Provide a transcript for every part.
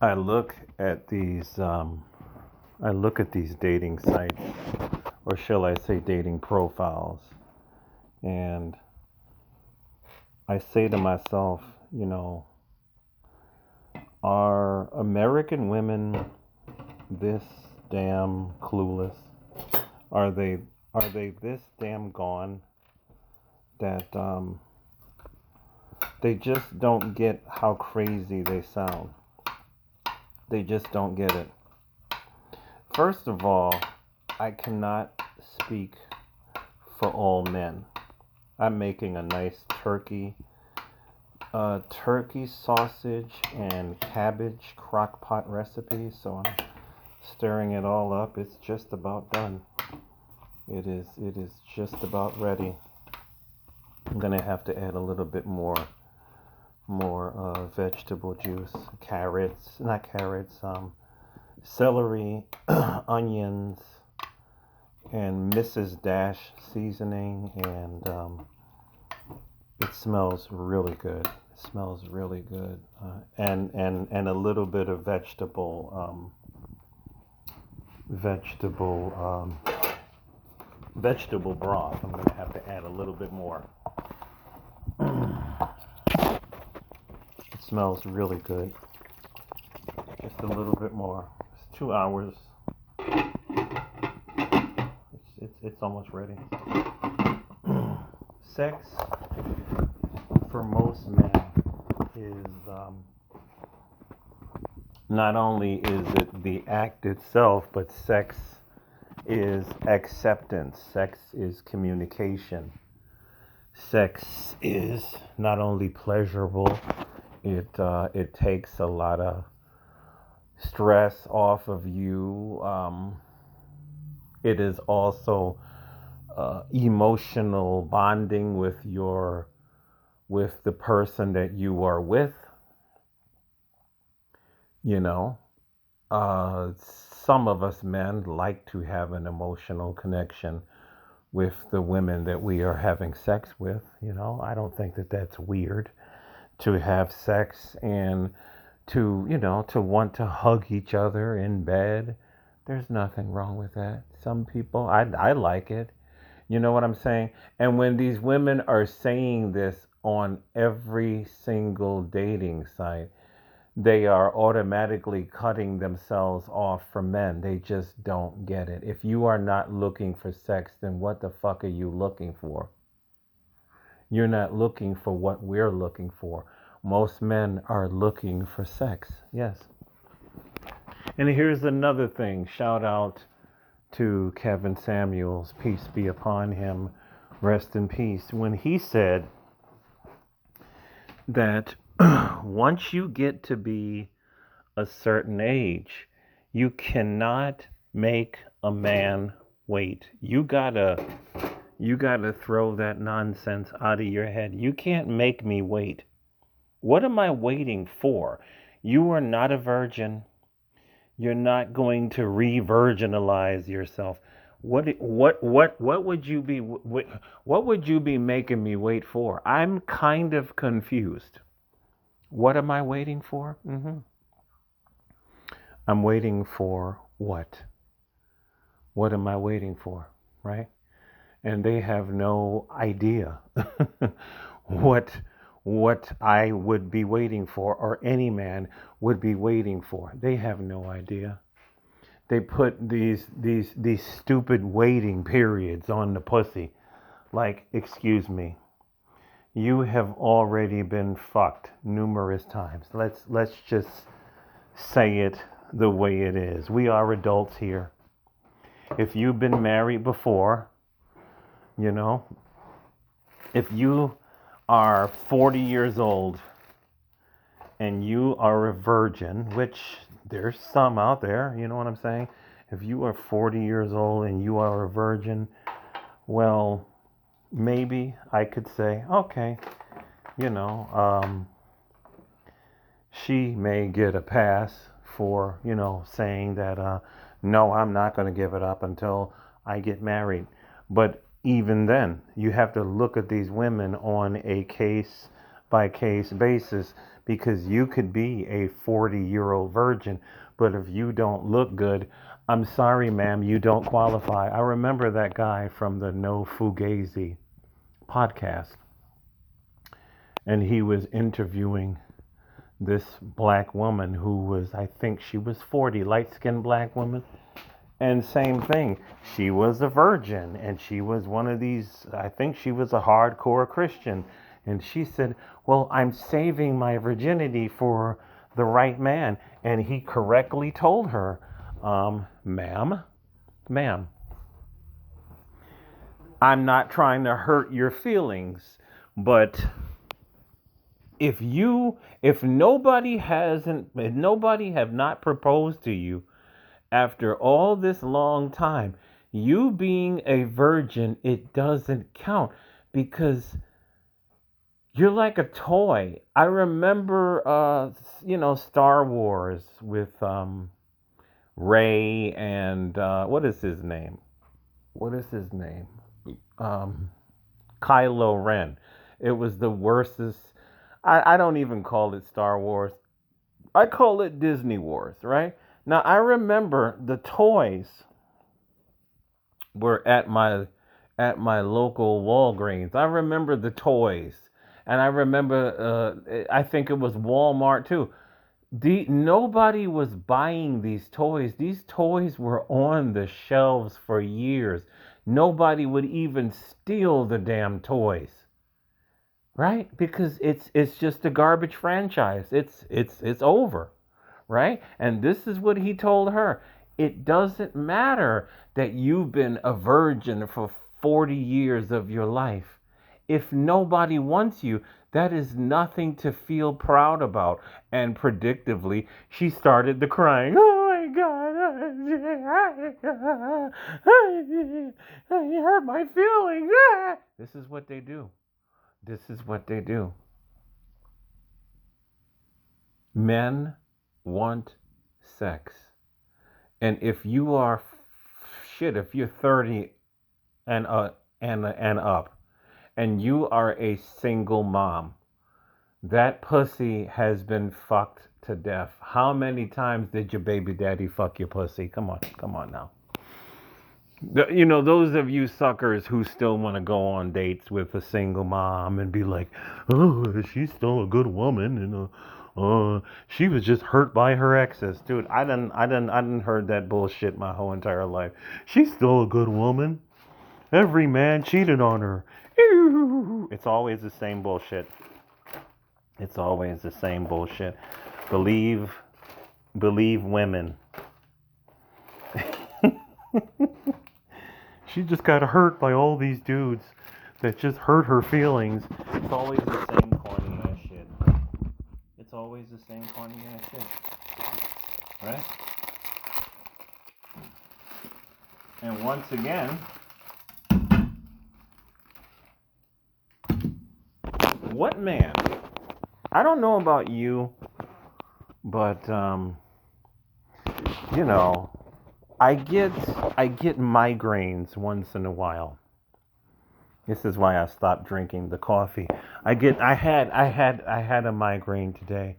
I look at these I look at these dating sites, or shall I say dating profiles, and I say to myself, are American women this damn clueless? Are they this damn gone that they just don't get how crazy they sound? They just don't get it. First of all, I cannot speak for all men. I'm making a nice turkey sausage and cabbage crock pot recipe, so I'm stirring it all up. It's just about done. It is just about ready. I'm gonna have to add a little bit more vegetable juice, carrots, not carrots, celery, onions, and Mrs. Dash seasoning, and it smells really good. It smells really good, and a little bit of vegetable broth. I'm gonna have to add a little bit more. It smells really good. Just a little bit more. It's 2 hours. It's almost ready. Sex for most men is not only is it the act itself, but sex is acceptance. Sex is communication. Sex is not only pleasurable, it takes a lot of stress off of you. It is also emotional bonding with the person that you are with. You know, some of us men like to have an emotional connection with the women that we are having sex with. I don't think that that's weird to have sex and to want to hug each other in bed. There's nothing wrong with that. Some people, I like it. You know what I'm saying? And when these women are saying this on every single dating site, they are automatically cutting themselves off from men. They just don't get it. If you are not looking for sex, then what the fuck are you looking for? You're not looking for what we're looking for. Most men are looking for sex. Yes. And here's another thing. Shout out to Kevin Samuels. Peace be upon him. Rest in peace. When he said that once you get to be a certain age, you cannot make a man wait. You gotta throw that nonsense out of your head. You can't make me wait. What am I waiting for? You are not a virgin. You're not going to re-virginalize yourself. What would you be what would you be making me wait for? I'm kind of confused. What am I waiting for? I'm waiting for what? What am I waiting for? Right? And they have no idea what what I would be waiting for or any man would be waiting for. They have no idea. They put these stupid waiting periods on the pussy. Like, excuse me. You have already been fucked numerous times. Let's just say it the way it is. We are adults here. If you've been married before, you know, if you are 40 years old and you are a virgin, which there's some out there, you know what I'm saying? If you are 40 years old and you are a virgin, well, maybe I could say, okay, you know, she may get a pass for, saying that, no, I'm not going to give it up until I get married. But even then, you have to look at these women on a case by case basis because you could be a 40-year-old virgin, but if you don't look good, I'm sorry, ma'am, you don't qualify. I remember that guy from the No Fugazi podcast, and he was interviewing this black woman who was, I think she was 40, light skinned black woman. And same thing, she was a virgin and she was one of these, I think she was a hardcore Christian. And she said, well, I'm saving my virginity for the right man. And he correctly told her, ma'am, I'm not trying to hurt your feelings, but if nobody if nobody have not proposed to you after all this long time, you being a virgin, it doesn't count because you're like a toy. I remember, Star Wars with Ray and what is his name? What is his name? Um, Kylo Ren. It was the worstest. I don't even call it Star Wars. I call it Disney Wars, right? Now I remember the toys were at my local Walgreens. I remember the toys, and I remember I think it was Walmart too. Nobody was buying these toys. These toys were on the shelves for years. Nobody would even steal the damn toys, right? Because it's just a garbage franchise. It's over, right? And this is what he told her. It doesn't matter that you've been a virgin for 40 years of your life. If nobody wants you, that is nothing to feel proud about. And predictably, she started the crying. Oh my God, you hurt my feelings. This is what they do. This is what they do. Men want sex. And if you are if you're 30 and up and you are a single mom, that pussy has been fucked to death. How many times did your baby daddy fuck your pussy? Come on now. Those of you suckers who still want to go on dates with a single mom and be like, oh, she's still a good woman, and she was just hurt by her exes, dude. I didn't heard that bullshit my whole entire life. She's still a good woman. Every man cheated on her. It's always the same bullshit. It's always the same bullshit. Believe women. She just got hurt by all these dudes that just hurt her feelings. It's always the same corny ass shit. It's always the same corny ass shit. Right? And once again, what man? I don't know about you, but I get migraines once in a while. This is why I stopped drinking the coffee. I had a migraine today,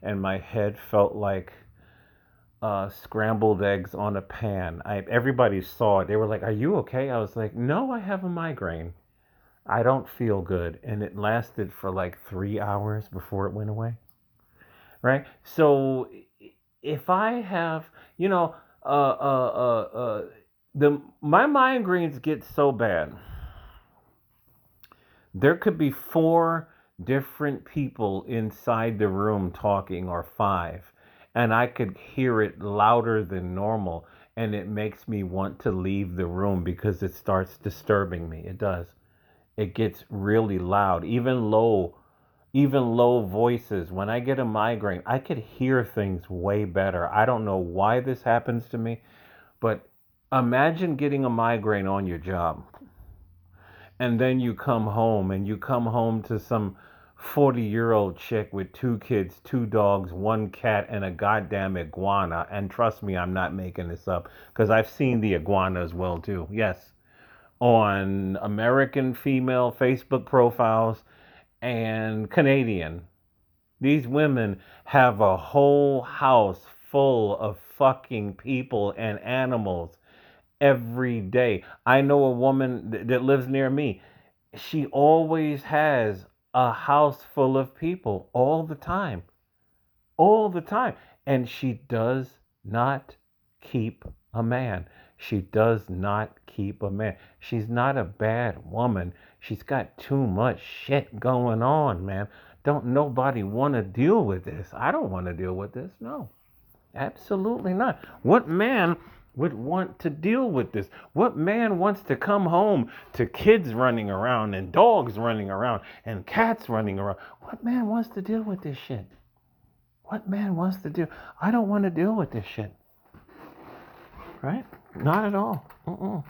and my head felt like scrambled eggs on a pan. Everybody saw it. They were like, "Are you okay?" I was like, "No, I have a migraine. I don't feel good," and it lasted for like 3 hours before it went away. Right? So if I have, the my migraines get so bad. There could be 4 different people inside the room talking, or 5, and I could hear it louder than normal, and it makes me want to leave the room because it starts disturbing me. It does. It gets really loud, even low voices. When I get a migraine, I could hear things way better. I don't know why this happens to me, but imagine getting a migraine on your job. And then you come home to some 40-year-old chick with 2 kids, 2 dogs, 1 cat, and a goddamn iguana. And trust me, I'm not making this up because I've seen the iguana as well too. Yes, on American female Facebook profiles and Canadian. These women have a whole house full of fucking people and animals every day. I know a woman that lives near me. She always has a house full of people all the time. All the time. And she does not keep a man. She does not keep a man. She's not a bad woman. She's got too much shit going on, man. Don't nobody want to deal with this. I don't want to deal with this. No, absolutely not. What man would want to deal with this? What man wants to come home to kids running around and dogs running around and cats running around? What man wants to deal with this shit? What man wants to do? I don't want to deal with this shit. Right? Not at all. Mm-mm.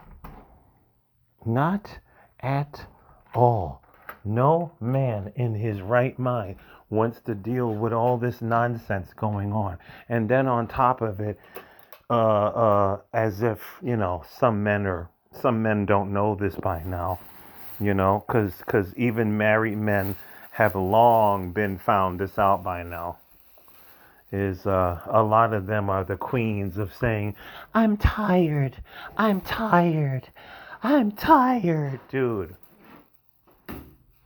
Not at all. No man in his right mind wants to deal with all this nonsense going on. And then on top of it, as if, some men don't know this by now, because even married men have long been found this out by now. Is a lot of them are the queens of saying, I'm tired, I'm tired, I'm tired. Dude,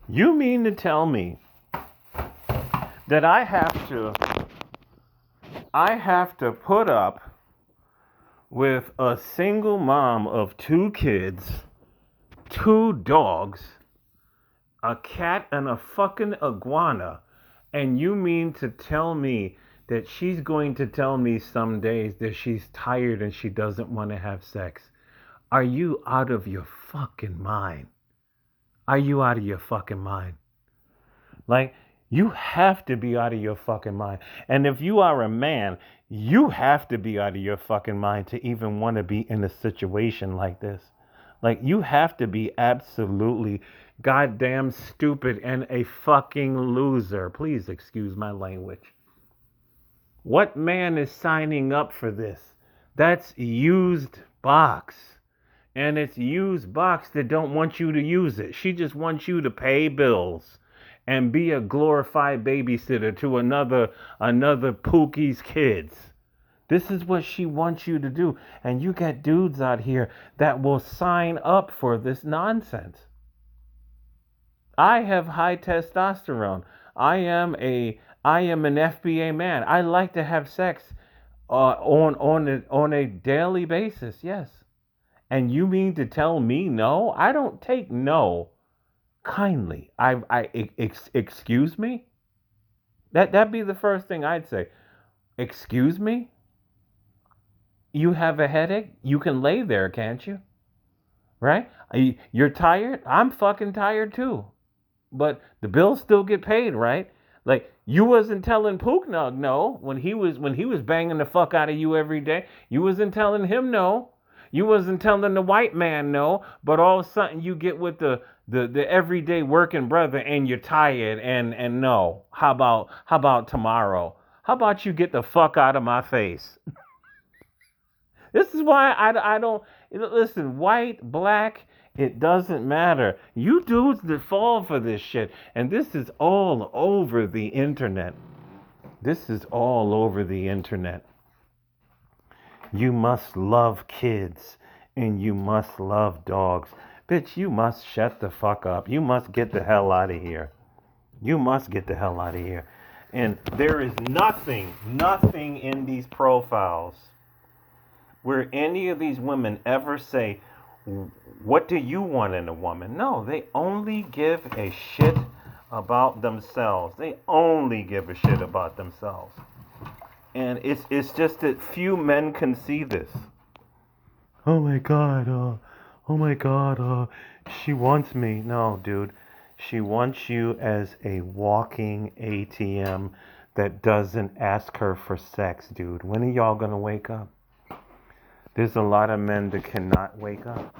you mean to tell me that I have to put up with a single mom of 2 kids, 2 dogs, a cat, and a fucking iguana, and you mean to tell me that she's going to tell me some days that she's tired and she doesn't want to have sex? Are you out of your fucking mind? Are you out of your fucking mind? Like, you have to be out of your fucking mind. And if you are a man, you have to be out of your fucking mind to even want to be in a situation like this. Like, you have to be absolutely goddamn stupid and a fucking loser. Please excuse my language. What man is signing up for this? That's used box. And it's used box that don't want you to use it. She just wants you to pay bills and be a glorified babysitter to another Pookie's kids. This is what she wants you to do. And you got dudes out here that will sign up for this nonsense. I have high testosterone. I am an FBA man. I like to have sex on a daily basis. Yes. And you mean to tell me no? I don't take no kindly. Excuse me? That'd be the first thing I'd say. Excuse me? You have a headache? You can lay there, can't you? Right? You're tired? I'm fucking tired too. But the bills still get paid, right? Like, you wasn't telling Pooknug no when he was banging the fuck out of you every day. You wasn't telling him no. You wasn't telling the white man no. But all of a sudden you get with the everyday working brother and you're tired and no. How about tomorrow? How about you get the fuck out of my face? This is why I don't listen. White, black, it doesn't matter. You dudes that fall for this shit, and this is all over the internet. This is all over the internet. You must love kids and you must love dogs. Bitch, you must shut the fuck up. You must get the hell out of here. You must get the hell out of here. And there is nothing in these profiles where any of these women ever say, what do you want in a woman? No, they only give a shit about themselves. They only give a shit about themselves. And it's just that few men can see this. Oh my God, she wants me. No, dude. She wants you as a walking ATM that doesn't ask her for sex, dude. When are y'all gonna wake up? There's a lot of men that cannot wake up.